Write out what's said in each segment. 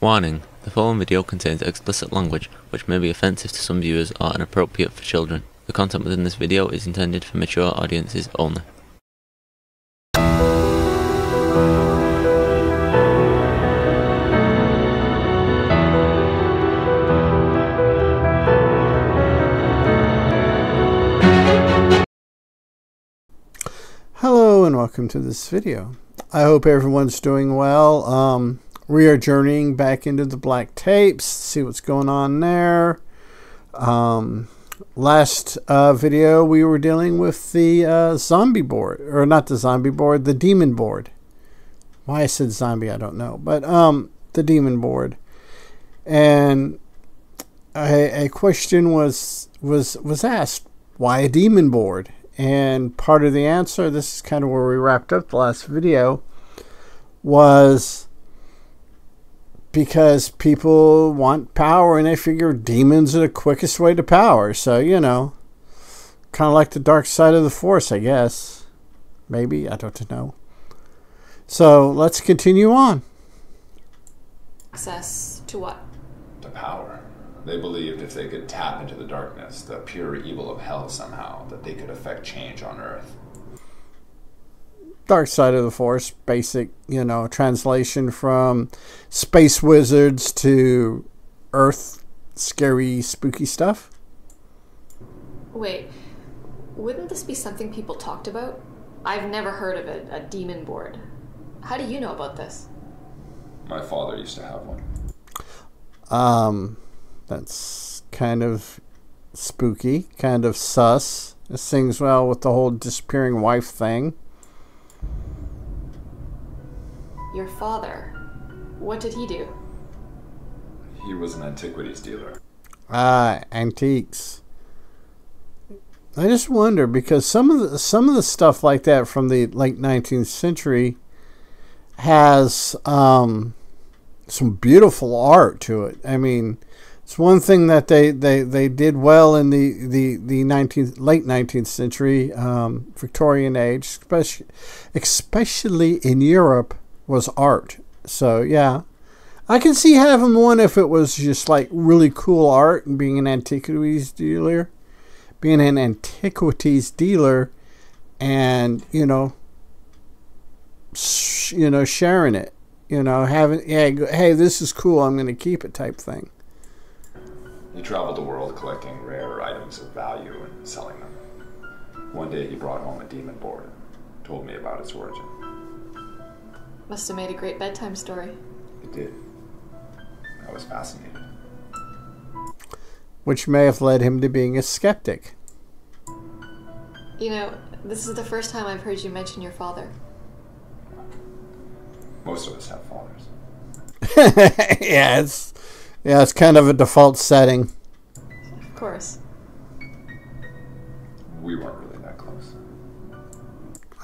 Warning: the following video contains explicit language which may be offensive to some viewers or inappropriate for children. The content within this video is intended for mature audiences only. Hello and welcome to this video. I hope everyone's doing well. We are journeying back into the black tapes, see what's going on there. Last video we were dealing with the zombie board, or not the zombie board, the demon board. Why I said zombie I don't know, but the demon board. And a question was asked, why a demon board? And part of the answer, this is kind of where we wrapped up the last video, was because people want power and they figure demons are the quickest way to power. So, you know, kind of like the dark side of the force, I guess. Maybe, I don't know. So let's continue on. Access to what? To power. They believed if they could tap into the darkness, the pure evil of hell somehow, that they could affect change on Earth. Dark side of the force, basic, you know, translation from space wizards to Earth, scary, spooky stuff. Wait, wouldn't this be something people talked about? I've never heard of it, a demon board. How do you know about this? My father used to have one. That's kind of spooky, kind of sus. It sings well with the whole disappearing wife thing. Your father, what did he do? He was an antiquities dealer. Antiques. I just wonder, because some of the stuff like that from the late 19th century has some beautiful art to it. I mean, it's one thing that they did well in the late 19th century, Victorian age, especially in Europe, was art. So yeah, I can see having one if it was just like really cool art and being an antiquities dealer, and you know, sharing it, you know, having, hey, this is cool, I'm going to keep it type thing. He traveled the world collecting rare items of value and selling them. One day he brought home a demon board and told me about its origin. Must have made a great bedtime story. It did. I was fascinated. Which may have led him to being a skeptic. You know, this is the first time I've heard you mention your father. Most of us have fathers. Yeah, it's kind of a default setting. Of course. We weren't really that close.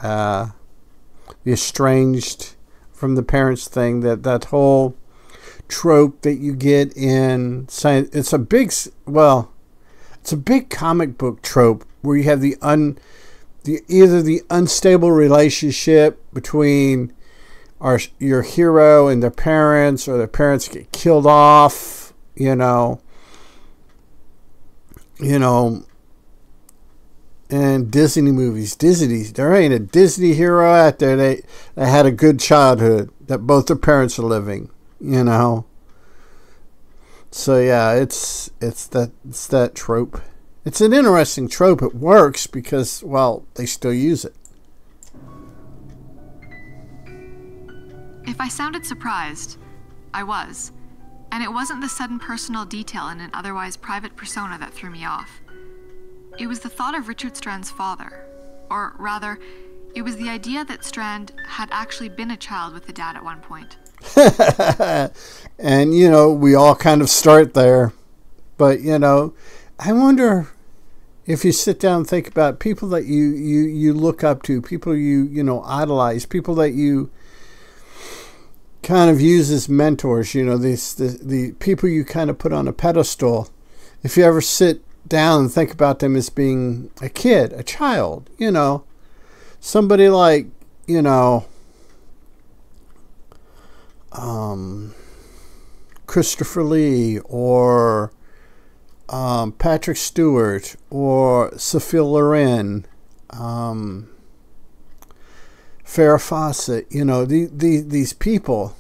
The estranged from the parents thing, that whole trope that you get in science. It's a big comic book trope where you have either the unstable relationship between your hero and their parents, or their parents get killed off, you know, and Disney movies, there ain't a Disney hero out there that had a good childhood, that both their parents are living, you know. So yeah, it's that trope. It's an interesting trope. It works because, well, they still use it. If I sounded surprised, I was. And it wasn't the sudden personal detail in an otherwise private persona that threw me off. It was the thought of Richard Strand's father. Or rather, it was the idea that Strand had actually been a child with a dad at one point. And, you know, we all kind of start there. But, you know, I wonder if you sit down and think about people that you look up to, people you know, idolize, people that you kind of use as mentors, you know, the people you kind of put on a pedestal. If you ever sit down and think about them as being a kid, a child, you know, somebody like, you know, Christopher Lee or Patrick Stewart or Sophia Loren, Farrah Fawcett, these people,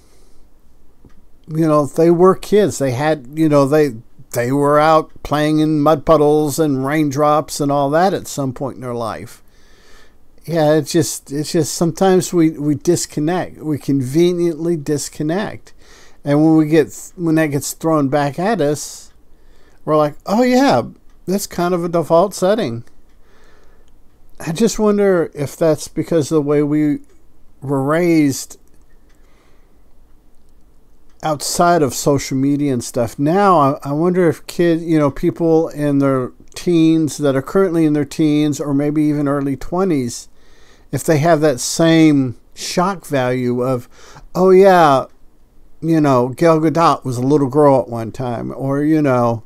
they were kids. They had, they were out playing in mud puddles and raindrops and all that at some point in their life. Yeah, it's just sometimes we disconnect. We conveniently disconnect. And when that gets thrown back at us, we're like, oh yeah, that's kind of a default setting. I just wonder if that's because of the way we were raised outside of social media and stuff. Now, I wonder if people in their teens that are currently in their teens or maybe even early 20s, if they have that same shock value of, oh yeah, Gal Gadot was a little girl at one time, or I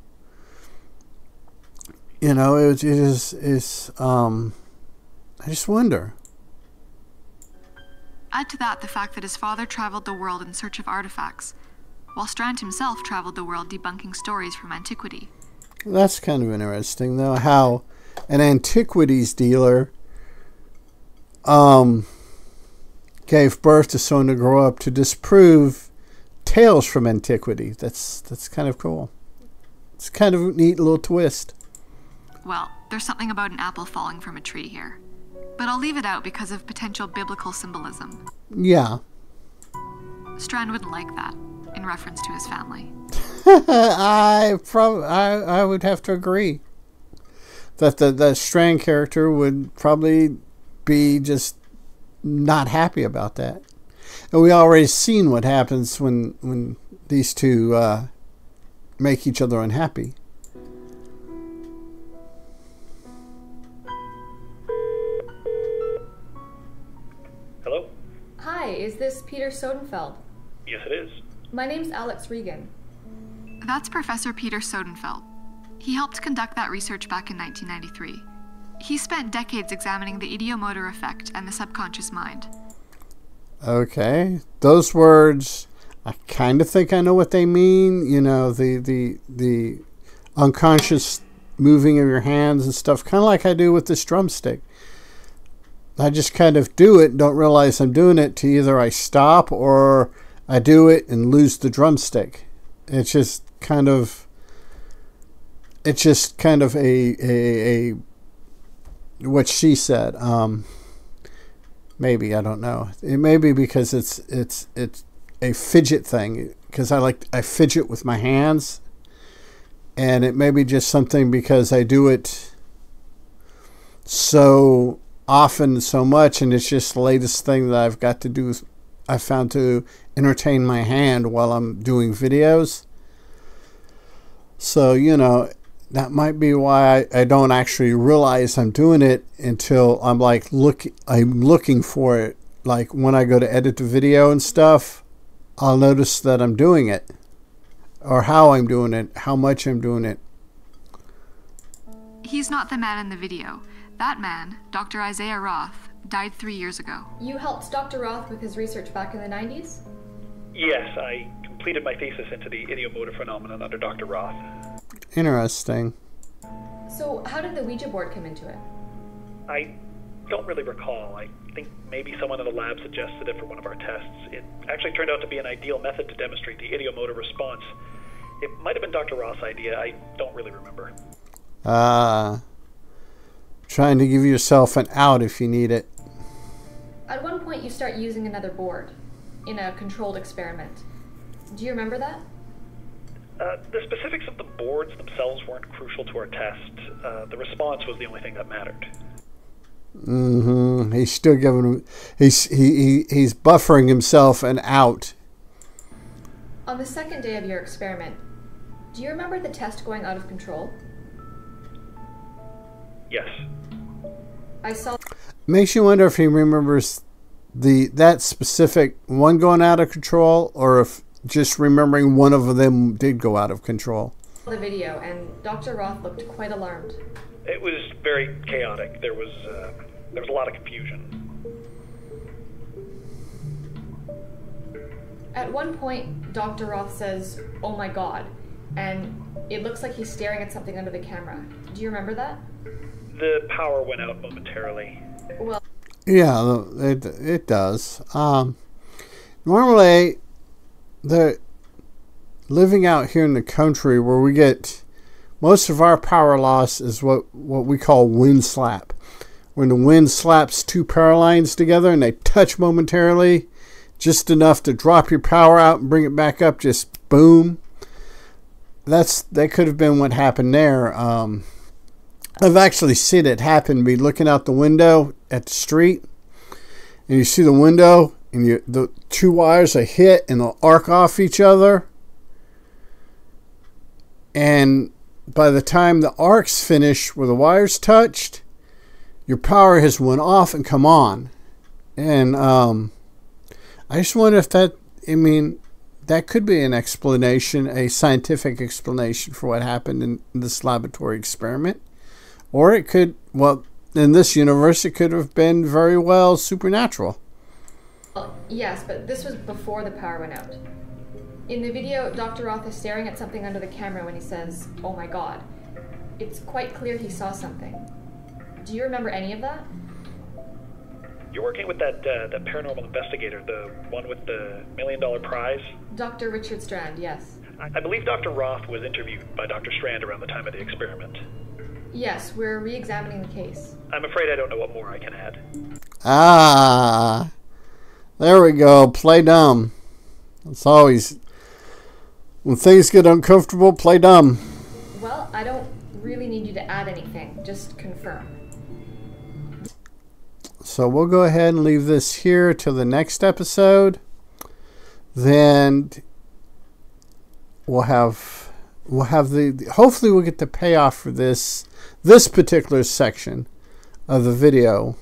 just wonder. Add to that the fact that his father traveled the world in search of artifacts, while Strand himself traveled the world debunking stories from antiquity. That's kind of interesting, though, how an antiquities dealer gave birth to someone to grow up to disprove tales from antiquity. That's kind of cool. It's kind of a neat little twist. Well, there's something about an apple falling from a tree here. But I'll leave it out because of potential biblical symbolism. Yeah. Strand wouldn't like that, in reference to his family. I would have to agree that the Strand character would probably be just not happy about that. And we already seen what happens when these two make each other unhappy. Hello? Hi, is this Peter Sodenfeld? Yes, it is. My name's Alex Regan. That's Professor Peter Sodenfeld. He helped conduct that research back in 1993. He spent decades examining the ideomotor effect and the subconscious mind. Okay. Those words, I kind of think I know what they mean. The unconscious moving of your hands and stuff, kind of like I do with this drumstick. I just kind of do it and don't realize I'm doing it to either I stop or I do it and lose the drumstick. It's just kind of a what she said. Maybe, I don't know. It may be because it's a fidget thing, because I fidget with my hands, and it may be just something because I do it so often, so much, and it's just the latest thing that I've got to do. I found to entertain my hand while I'm doing videos. So, that might be why I don't actually realize I'm doing it until I'm looking for it. Like when I go to edit the video and stuff, I'll notice that I'm doing it, or how I'm doing it, how much I'm doing it. He's not the man in the video. That man, Dr. Isaiah Roth, died 3 years ago. You helped Dr. Roth with his research back in the 90s? Yes, I completed my thesis into the ideomotor phenomenon under Dr. Roth. Interesting. So how did the Ouija board come into it? I don't really recall. I think maybe someone in the lab suggested it for one of our tests. It actually turned out to be an ideal method to demonstrate the ideomotor response. It might have been Dr. Roth's idea. I don't really remember. Trying to give yourself an out if you need it. At one point you start using another board in a controlled experiment. Do you remember that? The specifics of the boards themselves weren't crucial to our test. The response was the only thing that mattered. Mm-hmm. He's still giving him. He's buffering himself an out. On the second day of your experiment, do you remember the test going out of control? Yes. I saw. Makes you wonder if he remembers that specific one going out of control, or if just remembering one of them did go out of control. The video, and Dr. Roth looked quite alarmed. It was very chaotic. There was a lot of confusion. At one point, Dr. Roth says, "Oh my god," and it looks like he's staring at something under the camera. Do you remember that? The power went out momentarily. Well, yeah, it does. Normally, the living out here in the country where we get most of our power loss is what we call wind slap. When the wind slaps two power lines together and they touch momentarily, just enough to drop your power out and bring it back up, just boom. That could have been what happened there. I've actually seen it happen. Be looking out the window at the street, and you see the window, and the two wires are hit and they'll arc off each other. And by the time the arcs finish where the wires touched, your power has went off and come on. And I just wonder if that could be an explanation, a scientific explanation for what happened in this laboratory experiment. Or it could, well, in this universe, it could have been very well supernatural. yes, but this was before the power went out. In the video, Dr. Roth is staring at something under the camera when he says, "Oh my god." It's quite clear he saw something. Do you remember any of that? You're working with that paranormal investigator, the one with the $1 million prize? Dr. Richard Strand, yes. I believe Dr. Roth was interviewed by Dr. Strand around the time of the experiment. Yes, we're re-examining the case. I'm afraid I don't know what more I can add. Ah, there we go. Play dumb. It's always, when things get uncomfortable, play dumb. Well, I don't really need you to add anything, just confirm. So we'll go ahead and leave this here till the next episode. Then we'll have the, hopefully we'll get the payoff for this particular section of the video,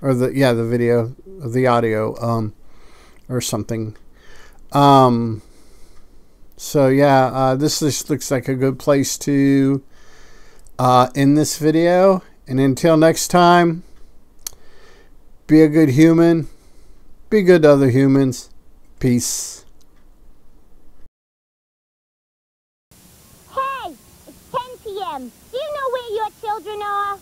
or the video of the audio, or something. So yeah, this just looks like a good place to end this video. And until next time, be a good human. Be good to other humans. Peace. Hey, it's 10 p.m. Do you know where your children are?